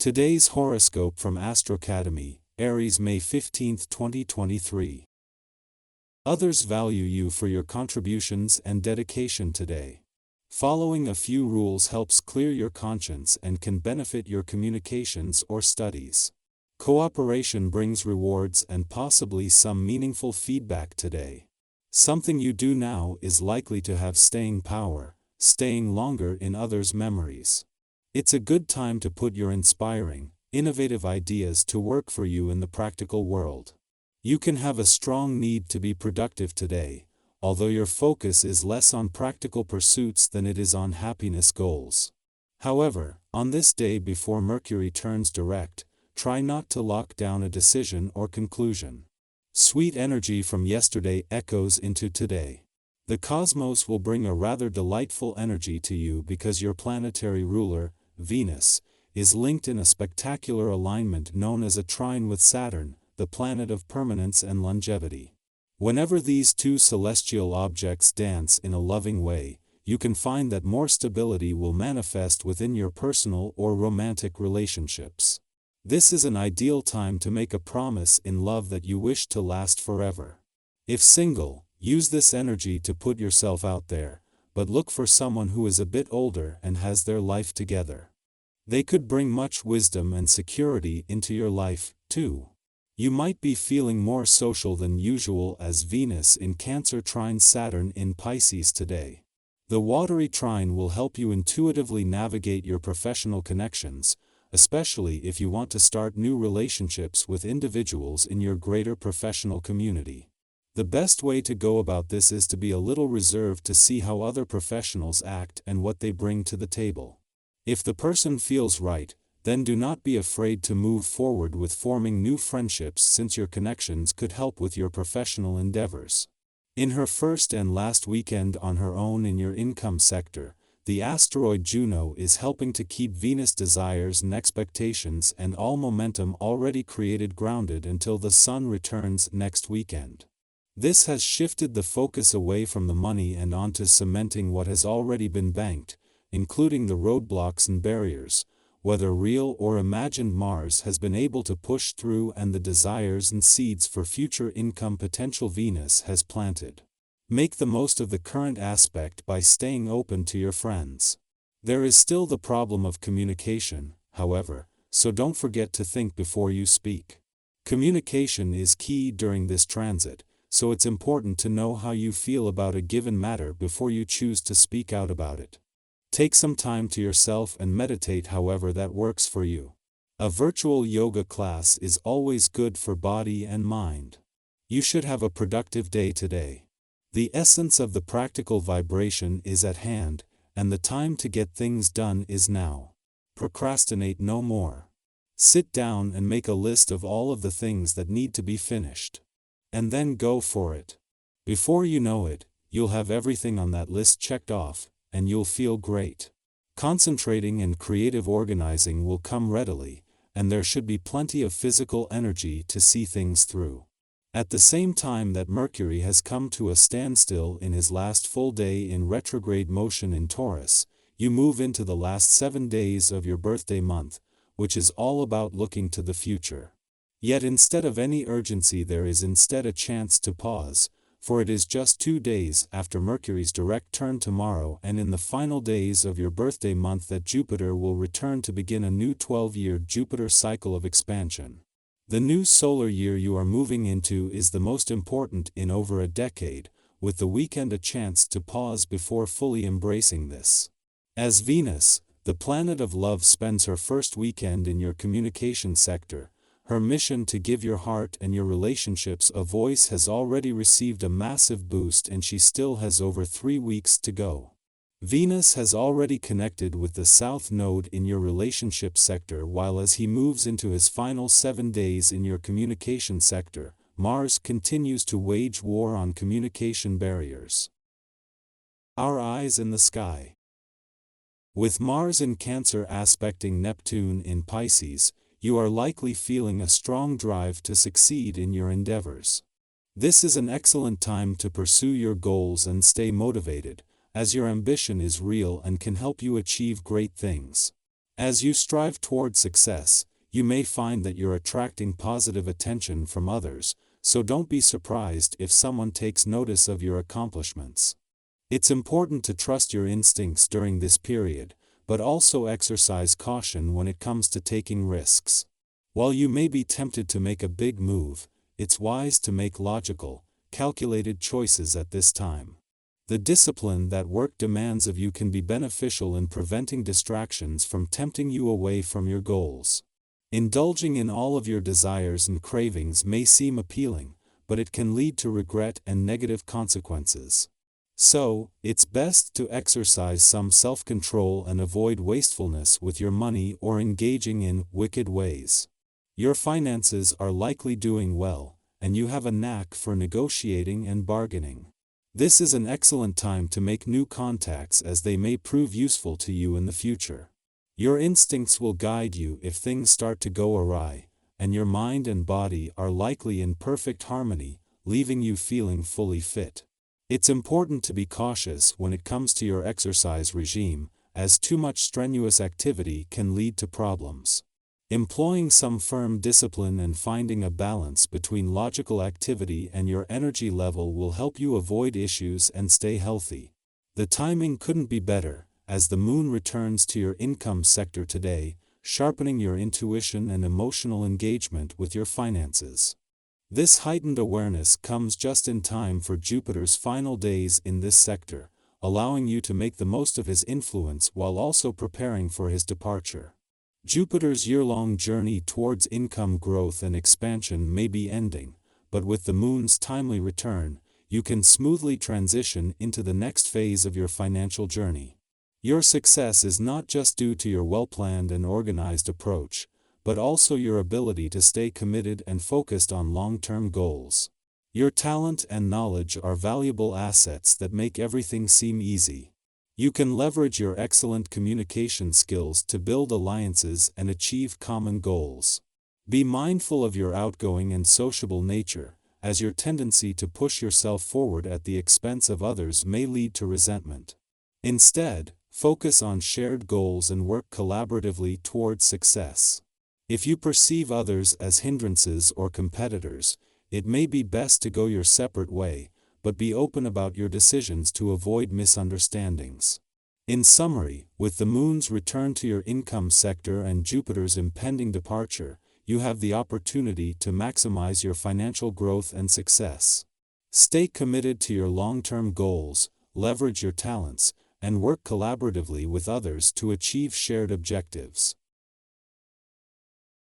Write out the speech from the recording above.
Today's horoscope from Astrocademy, Aries May 15, 2023. Others value you for your contributions and dedication today. Following a few rules helps clear your conscience and can benefit your communications or studies. Cooperation brings rewards and possibly some meaningful feedback today. Something you do now is likely to have staying power, staying longer in others' memories. It's a good time to put your inspiring, innovative ideas to work for you in the practical world. You can have a strong need to be productive today, although your focus is less on practical pursuits than it is on happiness goals. However, on this day before Mercury turns direct, try not to lock down a decision or conclusion. Sweet energy from yesterday echoes into today. The cosmos will bring a rather delightful energy to you because your planetary ruler, Venus, is linked in a spectacular alignment known as a trine with Saturn, the planet of permanence and longevity. Whenever these two celestial objects dance in a loving way, you can find that more stability will manifest within your personal or romantic relationships. This is an ideal time to make a promise in love that you wish to last forever. If single, use this energy to put yourself out there, but look for someone who is a bit older and has their life together. They could bring much wisdom and security into your life, too. You might be feeling more social than usual as Venus in Cancer trines Saturn in Pisces today. The watery trine will help you intuitively navigate your professional connections, especially if you want to start new relationships with individuals in your greater professional community. The best way to go about this is to be a little reserved to see how other professionals act and what they bring to the table. If the person feels right, then do not be afraid to move forward with forming new friendships since your connections could help with your professional endeavors. In her first and last weekend on her own in your income sector, the asteroid Juno is helping to keep Venus' desires and expectations and all momentum already created grounded until the Sun returns next weekend. This has shifted the focus away from the money and onto cementing what has already been banked, including the roadblocks and barriers, whether real or imagined. Mars has been able to push through and the desires and seeds for future income potential Venus has planted. Make the most of the current aspect by staying open to your friends. There is still the problem of communication, however, so don't forget to think before you speak. Communication is key during this transit, so it's important to know how you feel about a given matter before you choose to speak out about it. Take some time to yourself and meditate however that works for you. A virtual yoga class is always good for body and mind. You should have a productive day today. The essence of the practical vibration is at hand, and the time to get things done is now. Procrastinate no more. Sit down and make a list of all of the things that need to be finished. And then go for it. Before you know it, you'll have everything on that list checked off, and you'll feel great. Concentrating and creative organizing will come readily, and there should be plenty of physical energy to see things through. At the same time that Mercury has come to a standstill in his last full day in retrograde motion in Taurus, you move into the last 7 days of your birthday month, which is all about looking to the future. Yet instead of any urgency there is instead a chance to pause, for it is just 2 days after Mercury's direct turn tomorrow and in the final days of your birthday month that Jupiter will return to begin a new 12-year Jupiter cycle of expansion. The new solar year you are moving into is the most important in over a decade, with the weekend a chance to pause before fully embracing this. As Venus, the planet of love, spends her first weekend in your communication sector, her mission to give your heart and your relationships a voice has already received a massive boost, and she still has over 3 weeks to go. Venus has already connected with the South Node in your relationship sector, while as he moves into his final 7 days in your communication sector, Mars continues to wage war on communication barriers. Our eyes in the sky. With Mars in Cancer aspecting Neptune in Pisces, you are likely feeling a strong drive to succeed in your endeavors. This is an excellent time to pursue your goals and stay motivated, as your ambition is real and can help you achieve great things. As you strive toward success, you may find that you're attracting positive attention from others, so don't be surprised if someone takes notice of your accomplishments. It's important to trust your instincts during this period, but also exercise caution when it comes to taking risks. While you may be tempted to make a big move, it's wise to make logical, calculated choices at this time. The discipline that work demands of you can be beneficial in preventing distractions from tempting you away from your goals. Indulging in all of your desires and cravings may seem appealing, but it can lead to regret and negative consequences. So, it's best to exercise some self-control and avoid wastefulness with your money or engaging in wicked ways. Your finances are likely doing well, and you have a knack for negotiating and bargaining. This is an excellent time to make new contacts as they may prove useful to you in the future. Your instincts will guide you if things start to go awry, and your mind and body are likely in perfect harmony, leaving you feeling fully fit. It's important to be cautious when it comes to your exercise regime, as too much strenuous activity can lead to problems. Employing some firm discipline and finding a balance between logical activity and your energy level will help you avoid issues and stay healthy. The timing couldn't be better, as the moon returns to your income sector today, sharpening your intuition and emotional engagement with your finances. This heightened awareness comes just in time for Jupiter's final days in this sector, allowing you to make the most of his influence while also preparing for his departure. Jupiter's year-long journey towards income growth and expansion may be ending, but with the moon's timely return, you can smoothly transition into the next phase of your financial journey. Your success is not just due to your well-planned and organized approach, but also your ability to stay committed and focused on long-term goals. Your talent and knowledge are valuable assets that make everything seem easy. You can leverage your excellent communication skills to build alliances and achieve common goals. Be mindful of your outgoing and sociable nature, as your tendency to push yourself forward at the expense of others may lead to resentment. Instead, focus on shared goals and work collaboratively towards success. If you perceive others as hindrances or competitors, it may be best to go your separate way, but be open about your decisions to avoid misunderstandings. In summary, with the moon's return to your income sector and Jupiter's impending departure, you have the opportunity to maximize your financial growth and success. Stay committed to your long-term goals, leverage your talents, and work collaboratively with others to achieve shared objectives.